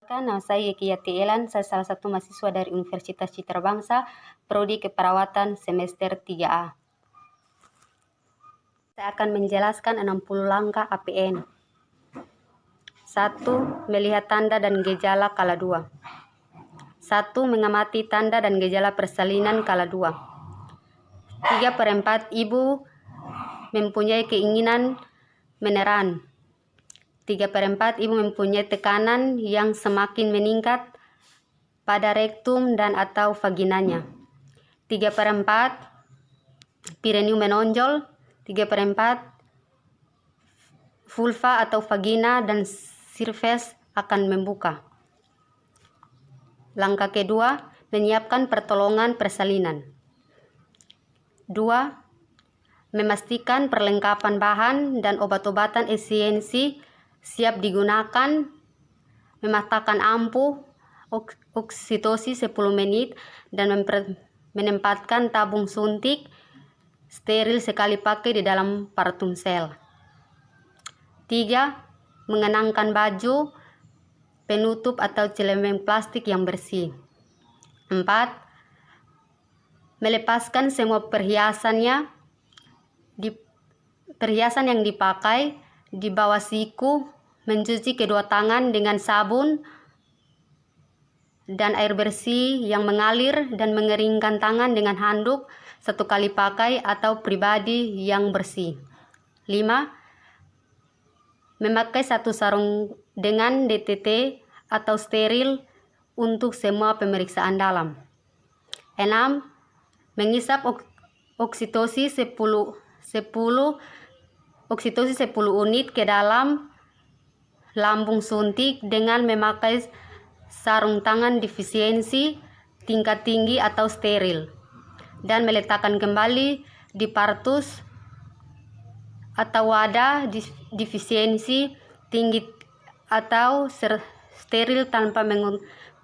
Perkenalkan, nama saya Yekiyati Elan, saya salah satu mahasiswa dari Universitas Citra Bangsa, Prodi Keperawatan semester 3A. Saya akan menjelaskan 60 langkah APN. 1. Melihat tanda dan gejala kala 2. 1. Mengamati tanda dan gejala persalinan kala 2. 3/4 ibu mempunyai keinginan meneran. 3/4 ibu mempunyai tekanan yang semakin meningkat pada rektum dan atau vaginanya. 3/4 perineum menonjol. 3/4 vulva atau vagina dan cervix akan membuka. Langkah kedua, menyiapkan pertolongan persalinan. 2. Memastikan perlengkapan bahan dan obat-obatan esensi siap digunakan, mematakan ampuh oksitosis 10 menit, dan menempatkan tabung suntik steril sekali pakai di dalam partum sel. 3. Mengenakan baju penutup atau celempeng plastik yang bersih. 4. Melepaskan semua perhiasan yang dipakai di bawah siku, mencuci kedua tangan dengan sabun dan air bersih yang mengalir, dan mengeringkan tangan dengan handuk 1 kali pakai atau pribadi yang bersih. 5. Memakai 1 sarung dengan DTT atau steril untuk semua pemeriksaan dalam. 6. Mengisap oksitosis 10 unit ke dalam lambung suntik dengan memakai sarung tangan defisiensi tingkat tinggi atau steril, dan meletakkan kembali di partus atau wadah defisiensi tinggi atau steril tanpa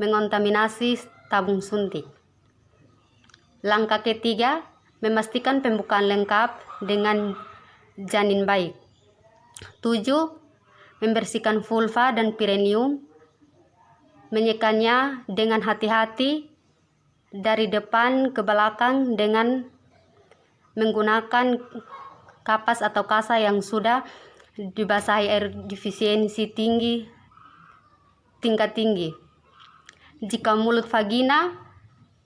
mengontaminasi tabung suntik. Langkah ketiga, memastikan pembukaan lengkap dengan janin baik. 7. Membersihkan vulva dan perineum, menyekanya dengan hati-hati dari depan ke belakang dengan menggunakan kapas atau kasa yang sudah dibasahi air defisiensi tingkat tinggi. Jika mulut, vagina,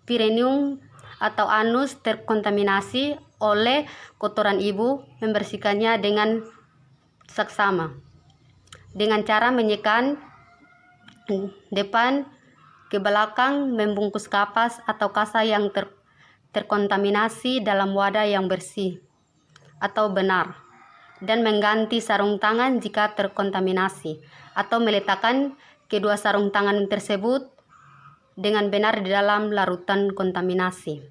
perineum atau anus terkontaminasi oleh kotoran ibu, membersihkannya dengan saksama dengan cara menyekan depan ke belakang, membungkus kapas atau kasa yang terkontaminasi dalam wadah yang bersih atau benar, dan mengganti sarung tangan jika terkontaminasi, atau meletakkan kedua sarung tangan tersebut dengan benar di dalam larutan kontaminasi.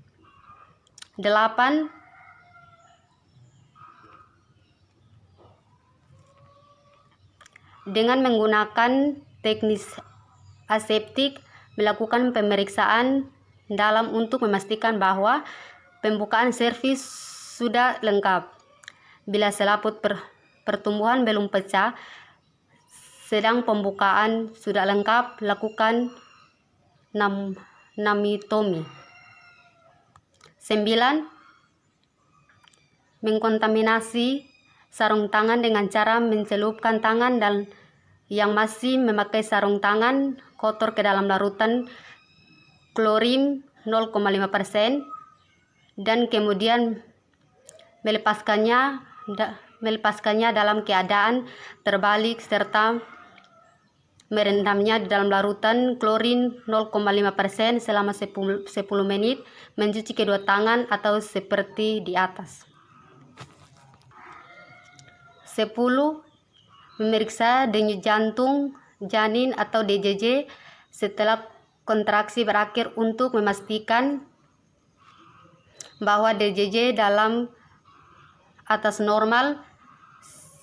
8. Dengan menggunakan teknik aseptik, melakukan pemeriksaan dalam untuk memastikan bahwa pembukaan serviks sudah lengkap. Bila selaput pertumbuhan belum pecah, sedang pembukaan sudah lengkap, lakukan namitomi. 9. Mengkontaminasi sarung tangan dengan cara mencelupkan tangan dan yang masih memakai sarung tangan kotor ke dalam larutan klorin 0,5% dan kemudian melepaskannya dalam keadaan terbalik serta merendamnya di dalam larutan klorin 0,5% selama 10 menit, mencuci kedua tangan atau seperti di atas. 10. Memeriksa denyut jantung janin atau DJJ setelah kontraksi berakhir untuk memastikan bahwa DJJ dalam atas normal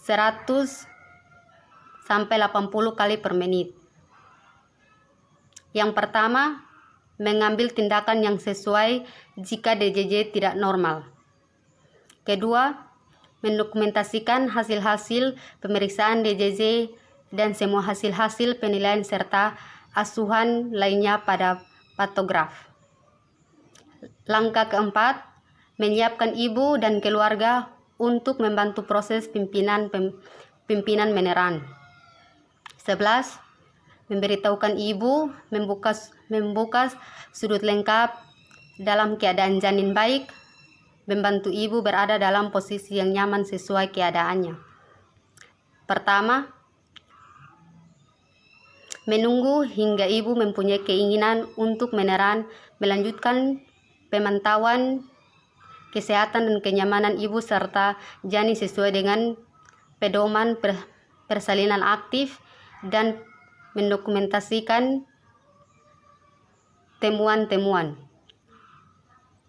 100 sampai 80 kali per menit. Yang pertama, mengambil tindakan yang sesuai jika DJJ tidak normal. Kedua, mendokumentasikan hasil-hasil pemeriksaan DJJ dan semua hasil-hasil penilaian serta asuhan lainnya pada patograf. Langkah keempat, menyiapkan ibu dan keluarga untuk membantu proses pimpinan meneran. 11. Memberitahukan ibu membuka sudut lengkap dalam keadaan janin baik, membantu ibu berada dalam posisi yang nyaman sesuai keadaannya. Pertama, menunggu hingga ibu mempunyai keinginan untuk meneran, melanjutkan pemantauan kesehatan dan kenyamanan ibu serta janin sesuai dengan pedoman persalinan aktif dan mendokumentasikan temuan-temuan.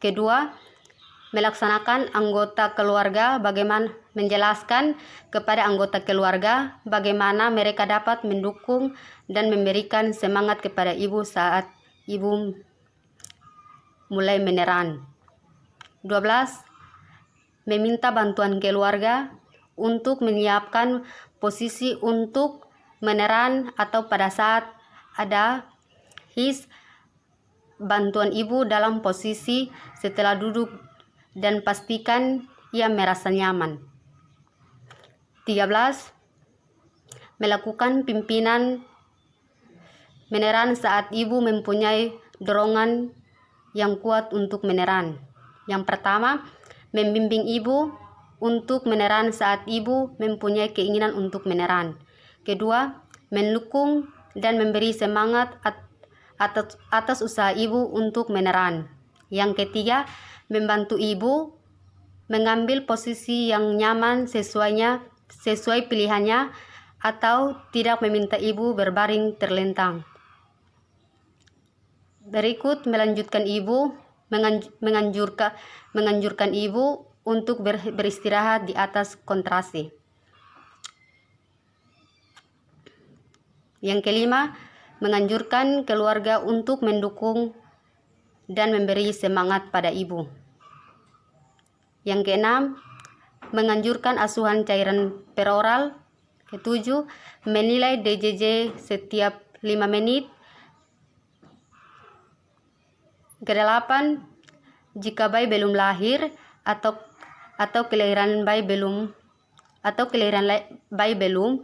Kedua, melaksanakan anggota keluarga menjelaskan kepada anggota keluarga bagaimana mereka dapat mendukung dan memberikan semangat kepada ibu saat ibu mulai meneran. 12. Meminta bantuan keluarga untuk menyiapkan posisi untuk meneran atau pada saat ada bantuan ibu dalam posisi setelah duduk dan pastikan ia merasa nyaman. 13. Melakukan pimpinan meneran saat ibu mempunyai dorongan yang kuat untuk meneran. Yang pertama, membimbing ibu untuk meneran saat ibu mempunyai keinginan untuk meneran. Kedua, mendukung dan memberi semangat atas usaha ibu untuk meneran. Yang ketiga, membantu ibu mengambil posisi yang nyaman sesuai pilihannya atau tidak meminta ibu berbaring terlentang. Berikut melanjutkan ibu menganjurkan ibu untuk beristirahat di atas kontrasi. Yang kelima, menganjurkan keluarga untuk mendukung dan memberi semangat pada ibu. Yang keenam, menganjurkan asuhan cairan peroral. Ketujuh, menilai DJJ setiap 5 menit. Kedelapan, jika bayi belum lahir atau kelahiran bayi belum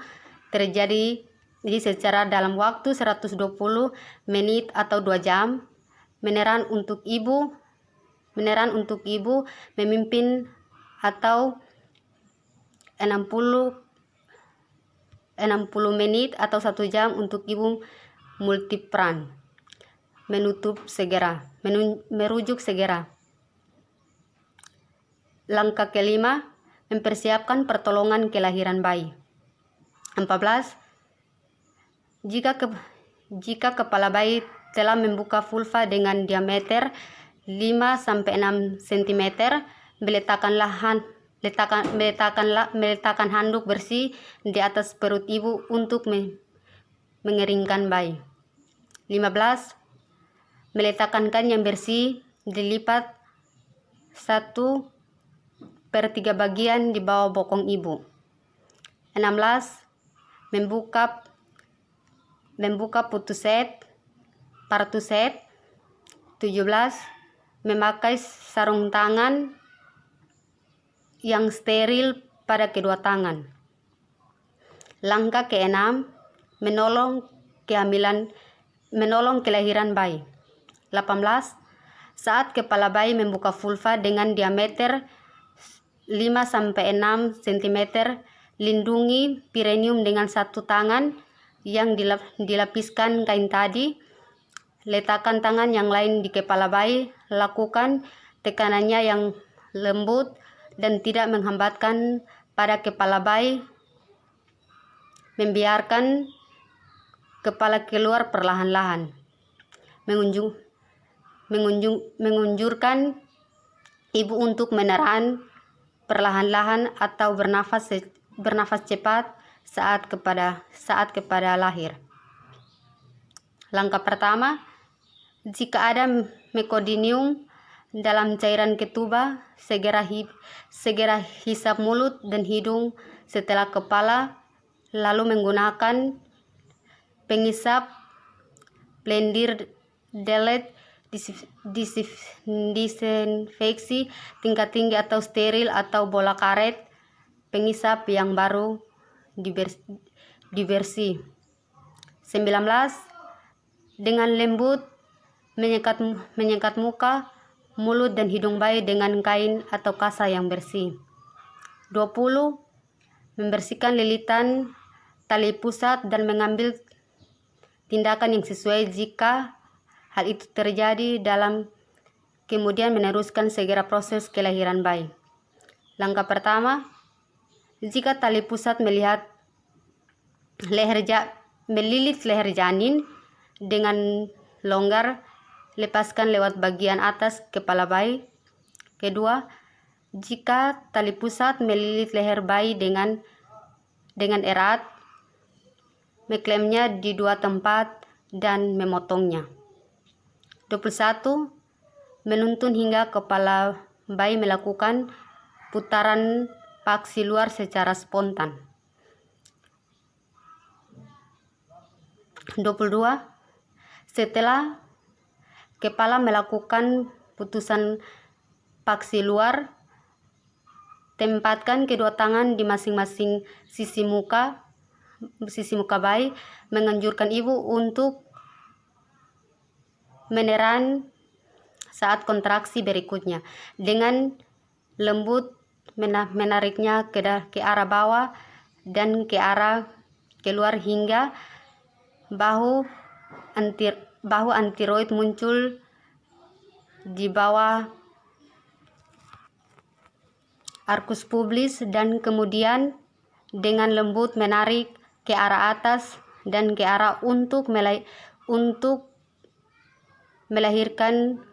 terjadi secara dalam waktu 120 menit atau 2 jam, meneran untuk ibu memimpin atau 60 menit atau 1 jam untuk ibu multiperan. Merujuk segera. Langkah kelima, mempersiapkan pertolongan kelahiran bayi. 14. Jika kepala bayi telah membuka vulva dengan diameter 5-6 cm, meletakkan handuk bersih di atas perut ibu untuk mengeringkan bayi. 15. Meletakkan kain yang bersih dilipat 1/3 bagian di bawah bokong ibu. 16. Membuka putuset, partuset. 17. Memakai sarung tangan yang steril pada kedua tangan. Langkah keenam, menolong kelahiran bayi. 18. Saat kepala bayi membuka vulva dengan diameter 5-6 cm, lindungi perineum dengan satu tangan yang dilapiskan kain tadi. Letakkan tangan yang lain di kepala bayi, lakukan tekanannya yang lembut dan tidak menghambatkan pada kepala bayi. Membiarkan kepala keluar perlahan-lahan. Mengunjurkan ibu untuk meneran perlahan-lahan atau bernafas cepat saat kepada lahir. Langkah pertama, jika ada mekodinium dalam cairan ketuba, segera hisap mulut dan hidung setelah kepala, lalu menggunakan penghisap blendir, delete, disinfeksi tingkat tinggi atau steril atau bola karet, pengisap yang baru, diversi. 19. Dengan lembut menyekat muka, mulut dan hidung bayi dengan kain atau kasa yang bersih. 20. Membersihkan lilitan tali pusat dan mengambil tindakan yang sesuai jika hal itu terjadi kemudian meneruskan segera proses kelahiran bayi. Langkah pertama, jika tali pusat melilit leher janin dengan longgar, lepaskan lewat bagian atas kepala bayi. Kedua, jika tali pusat melilit leher bayi dengan erat, mengklemnya di 2 tempat dan memotongnya. 21. Menuntun hingga kepala bayi melakukan putaran paksi luar secara spontan. 22. Setelah kepala melakukan putusan paksi luar, tempatkan kedua tangan di masing-masing sisi muka bayi, menganjurkan ibu untuk meneran saat kontraksi berikutnya. Dengan lembut menariknya ke arah bawah dan ke arah keluar hingga bahu antiroid muncul di bawah arkus pubis, dan kemudian dengan lembut menarik ke arah atas dan ke arah untuk melahirkan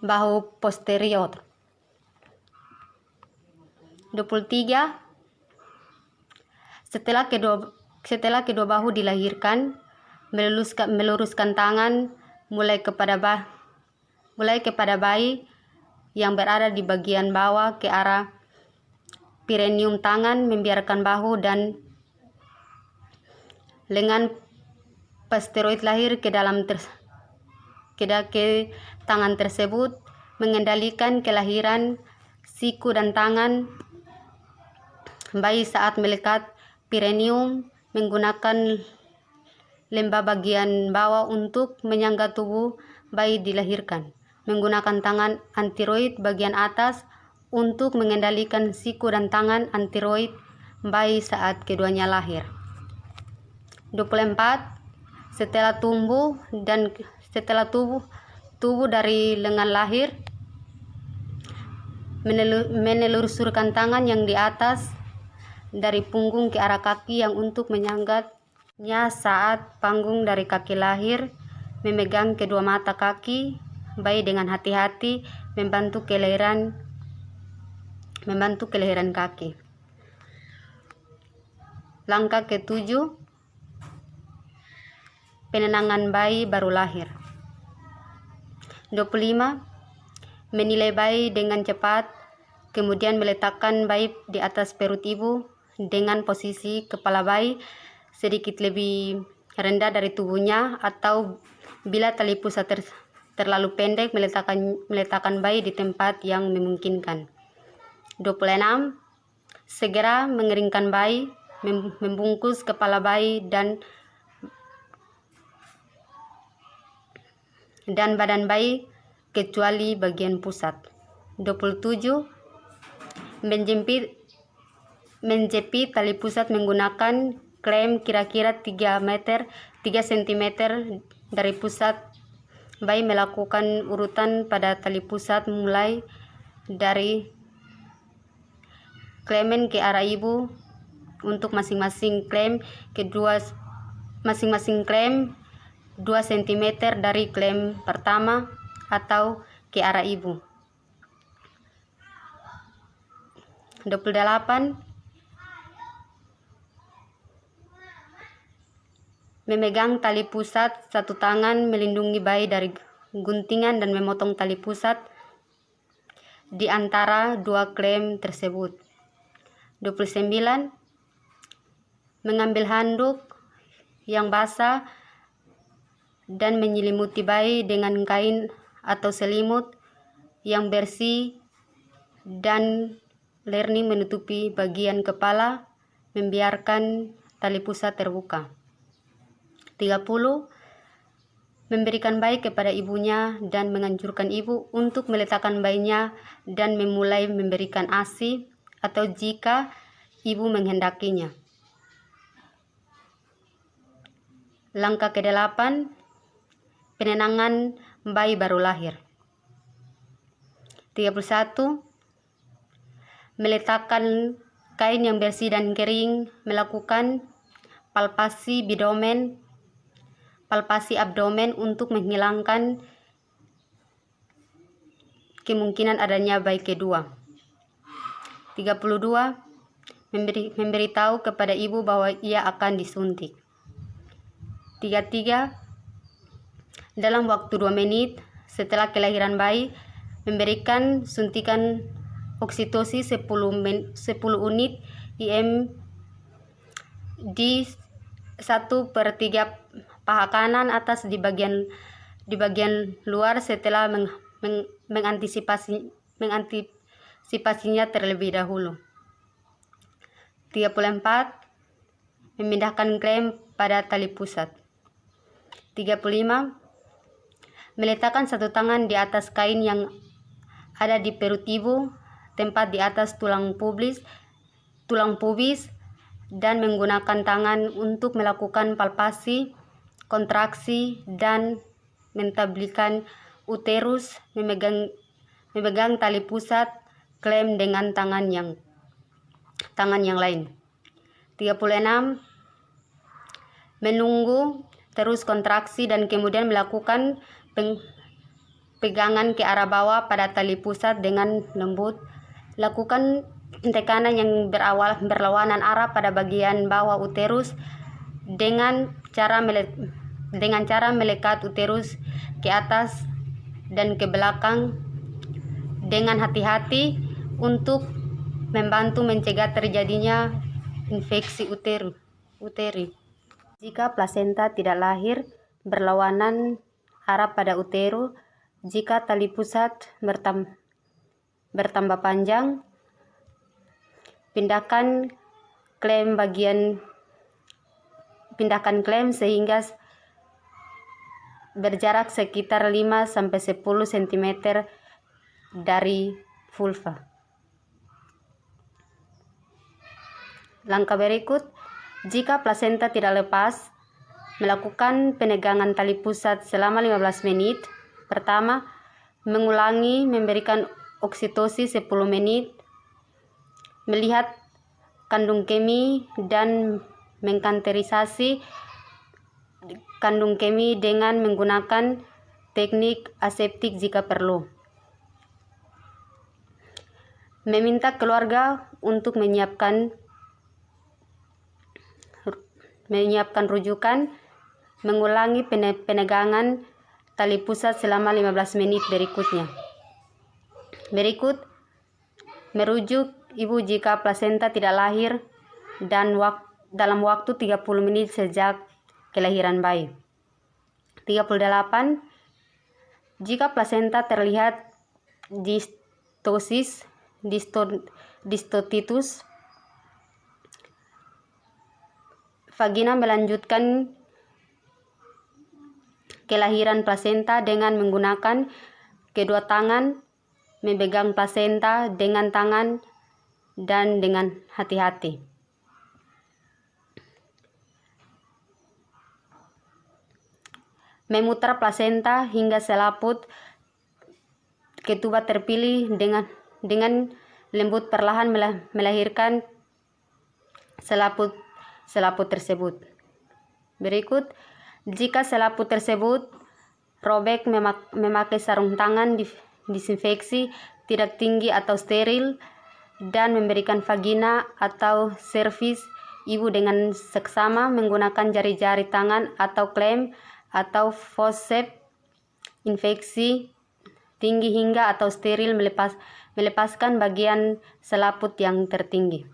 bahu posterior. 23. Setelah kedua bahu dilahirkan, meluruskan tangan mulai kepada bayi yang berada di bagian bawah ke arah perineum tangan, membiarkan bahu dan lengan posterior lahir ke tangan tersebut, mengendalikan kelahiran siku dan tangan bayi saat melekat perineum, menggunakan lembah bagian bawah untuk menyangga tubuh bayi dilahirkan, menggunakan tangan antiroid bagian atas untuk mengendalikan siku dan tangan antiroid bayi saat keduanya lahir. 24. Setelah tubuh dari lengan lahir, menelusurkan tangan yang di atas dari punggung ke arah kaki yang untuk menyanggatnya saat panggung dari kaki lahir, memegang kedua mata kaki bayi dengan hati-hati, membantu kelahiran kaki. Langkah ke-7, penenangan bayi baru lahir. 25. Menilai bayi dengan cepat, kemudian meletakkan bayi di atas perut ibu dengan posisi kepala bayi sedikit lebih rendah dari tubuhnya, atau bila tali pusat terlalu pendek, meletakkan bayi di tempat yang memungkinkan. 26. Segera mengeringkan bayi, membungkus kepala bayi dan badan bayi kecuali bagian pusat. 27. Menjepit tali pusat menggunakan klem kira-kira 3 cm dari pusat bayi, melakukan urutan pada tali pusat mulai dari klemen ke arah ibu untuk masing-masing klem 2 cm dari klem pertama atau ke arah ibu. 28. Memegang tali pusat satu tangan, melindungi bayi dari guntingan dan memotong tali pusat di antara 2 klem tersebut. 29. Mengambil handuk yang basah dan menyelimuti bayi dengan kain atau selimut yang bersih dan learning menutupi bagian kepala, membiarkan tali pusat terbuka. 30. Memberikan bayi kepada ibunya dan menganjurkan ibu untuk meletakkan bayinya dan memulai memberikan ASI atau jika ibu menghendakinya. Langkah ke-8, penenangan bayi baru lahir. 31. Meletakkan kain yang bersih dan kering, melakukan palpasi abdomen untuk menghilangkan kemungkinan adanya bayi kedua. 32. Memberitahu kepada ibu bahwa ia akan disuntik. 33. Dalam waktu 2 menit setelah kelahiran bayi, memberikan suntikan oksitosis 10 unit IM di 1/3 paha kanan atas di bagian luar setelah mengantisipasinya terlebih dahulu. 34. Memindahkan klem pada tali pusat. 35. Meletakkan satu tangan di atas kain yang ada di perut ibu, tempat di atas tulang pubis, dan menggunakan tangan untuk melakukan palpasi, kontraksi, dan mentablikan uterus, memegang tali pusat, klem dengan tangan yang lain. 36. Menunggu terus kontraksi dan kemudian melakukan pegangan ke arah bawah pada tali pusat dengan lembut. Lakukan tekanan yang berlawanan arah pada bagian bawah uterus dengan cara melekat uterus ke atas dan ke belakang dengan hati-hati untuk membantu mencegah terjadinya infeksi uteri. Jika plasenta tidak lahir, berlawanan arah pada utero. Jika tali pusat bertambah panjang, pindahkan klem sehingga berjarak sekitar 5-10 cm dari vulva. Langkah berikut, jika plasenta tidak lepas, melakukan penegangan tali pusat selama 15 menit. Pertama, mengulangi memberikan oksitosis 10 menit, melihat kandung kemih dan mengkanterisasi kandung kemih dengan menggunakan teknik aseptik jika perlu. Meminta keluarga untuk menyiapkan rujukan, mengulangi penegangan tali pusat selama 15 menit berikutnya. Berikut, merujuk ibu jika plasenta tidak lahir dan dalam waktu 30 menit sejak kelahiran bayi. 38. Jika plasenta terlihat distotitus, vagina melanjutkan kelahiran plasenta dengan menggunakan kedua tangan, memegang plasenta dengan tangan dan dengan hati-hati. Memutar plasenta hingga selaput ketuban terpilih dengan lembut perlahan melahirkan selaput tersebut. Berikut, jika selaput tersebut robek, memakai sarung tangan disinfeksi tidak tinggi atau steril dan memberikan vagina atau servis ibu dengan seksama menggunakan jari-jari tangan atau klem atau forceps. Infeksi tinggi hingga atau steril melepaskan bagian selaput yang tertinggi.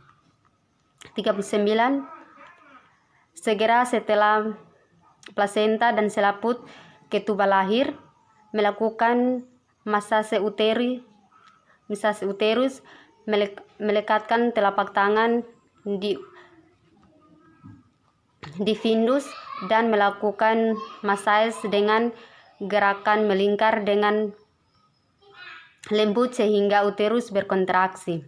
39. Segera setelah plasenta dan selaput ketuba lahir, melakukan massase uterus, melekatkan telapak tangan di fundus dan melakukan massage dengan gerakan melingkar dengan lembut sehingga uterus berkontraksi.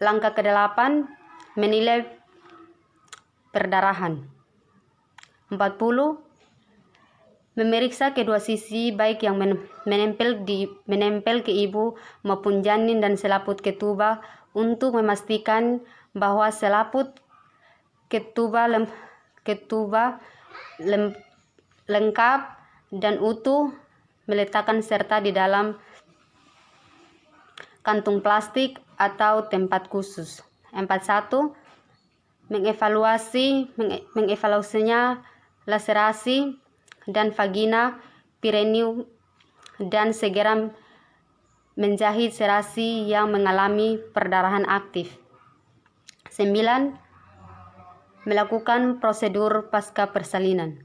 Langkah ke-8, menilai perdarahan. 40. Memeriksa kedua sisi baik yang menempel ke ibu maupun janin dan selaput ketuba untuk memastikan bahwa selaput ketuba lengkap dan utuh, meletakkan serta di dalam kantung plastik atau tempat khusus. 41. Mengevaluasinya laserasi dan vagina, perineum, dan segera menjahit serasi yang mengalami perdarahan aktif. 9. Melakukan prosedur pasca persalinan.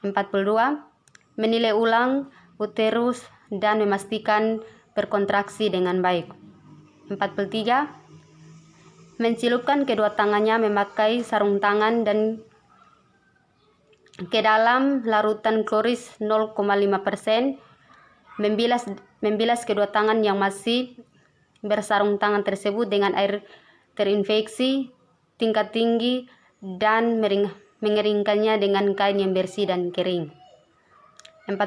42. Menilai ulang uterus dan memastikan berkontraksi dengan baik. 43. Mencelupkan kedua tangannya memakai sarung tangan dan ke dalam larutan kloris 0,5%, membilas kedua tangan yang masih bersarung tangan tersebut dengan air terinfeksi tingkat tinggi dan mengeringkannya dengan kain yang bersih dan kering. 44.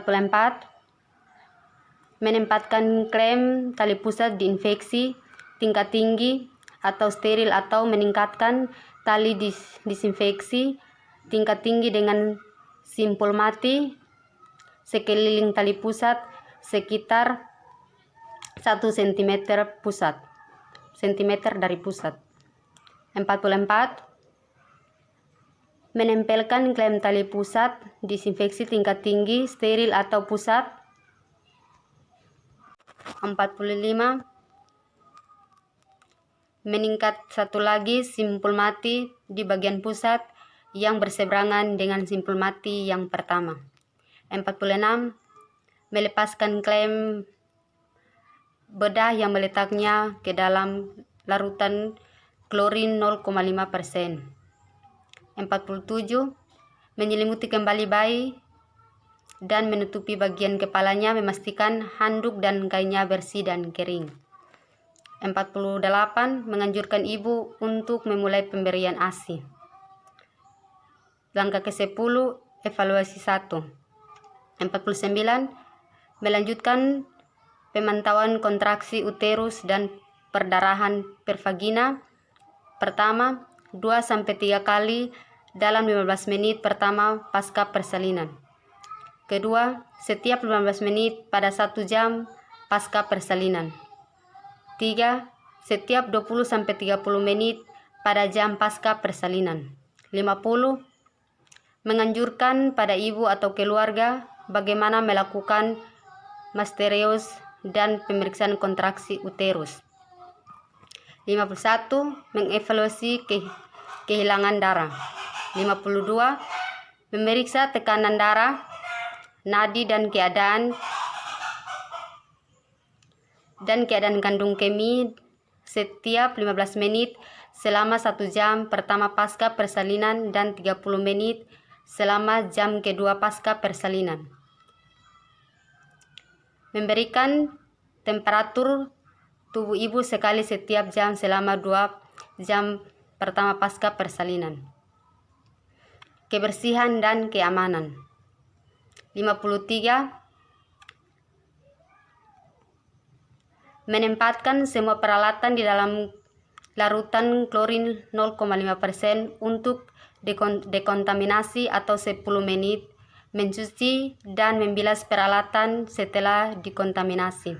Menempatkan klem tali pusat diinfeksi tingkat tinggi atau steril atau meningkatkan tali disinfeksi tingkat tinggi dengan simpul mati sekeliling tali pusat sekitar 1 cm dari pusat. 44. Menempelkan klem tali pusat disinfeksi tingkat tinggi steril atau pusat. 45. Meningkat satu lagi simpul mati di bagian pusat yang berseberangan dengan simpul mati yang pertama. 46. Melepaskan klem bedah yang meletaknya ke dalam larutan klorin 0,5%. 47. Menyelimuti kembali bayi dan menutupi bagian kepalanya, memastikan handuk dan kainnya bersih dan kering. 48. Menganjurkan ibu untuk memulai pemberian ASI. Langkah ke-10, evaluasi 1. 49. Melanjutkan pemantauan kontraksi uterus dan perdarahan per vagina. Pertama, 2-3 kali dalam 15 menit pertama pasca persalinan. Kedua, setiap 15 menit pada 1 jam pasca persalinan. 3. Setiap 20-30 menit pada jam pasca persalinan. 50. Menganjurkan pada ibu atau keluarga bagaimana melakukan mastereos dan pemeriksaan kontraksi uterus. 51. Mengevaluasi kehilangan darah. 52. Memeriksa tekanan darah, nadi dan keadaan kandung kemih setiap 15 menit selama 1 jam pertama pasca persalinan dan 30 menit selama jam kedua pasca persalinan. Memberikan temperatur tubuh ibu sekali setiap jam selama 2 jam pertama pasca persalinan. Kebersihan dan keamanan. 53. Menempatkan semua peralatan di dalam larutan klorin 0,5% untuk dekontaminasi atau 10 menit, mencuci dan membilas peralatan setelah dikontaminasi.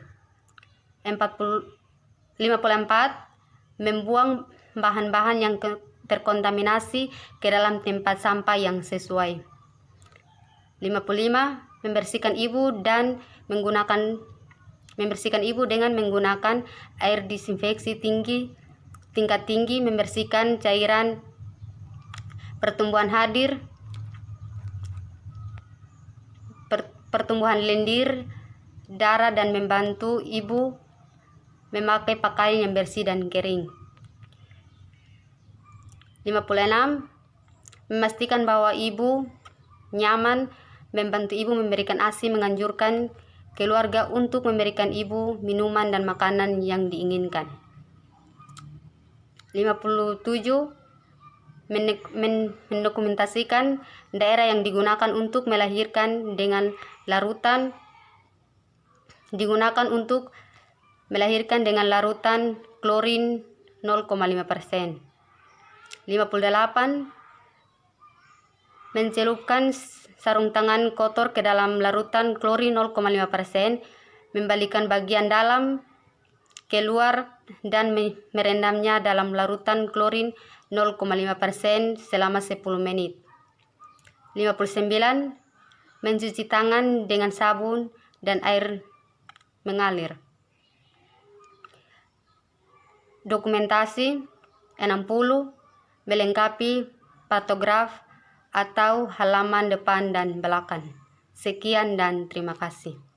54. Membuang bahan-bahan yang terkontaminasi ke dalam tempat sampah yang sesuai. 55. Membersihkan ibu dengan menggunakan air disinfeksi tinggi tingkat tinggi, membersihkan cairan pertumbuhan hadir, pertumbuhan lendir, darah, dan membantu ibu memakai pakaian yang bersih dan kering. 56. Memastikan bahwa ibu nyaman, membantu ibu memberikan ASI, menganjurkan keluarga untuk memberikan ibu minuman dan makanan yang diinginkan. 57. Mendokumentasikan daerah yang digunakan untuk melahirkan dengan larutan klorin 0,5%. 58. Mencelupkan sarung tangan kotor ke dalam larutan klorin 0,5%, membalikan bagian dalam keluar dan merendamnya dalam larutan klorin 0,5% selama 10 menit. 59. Mencuci tangan dengan sabun dan air mengalir. Dokumentasi 60. Melengkapi pantograf atau halaman depan dan belakang. Sekian dan terima kasih.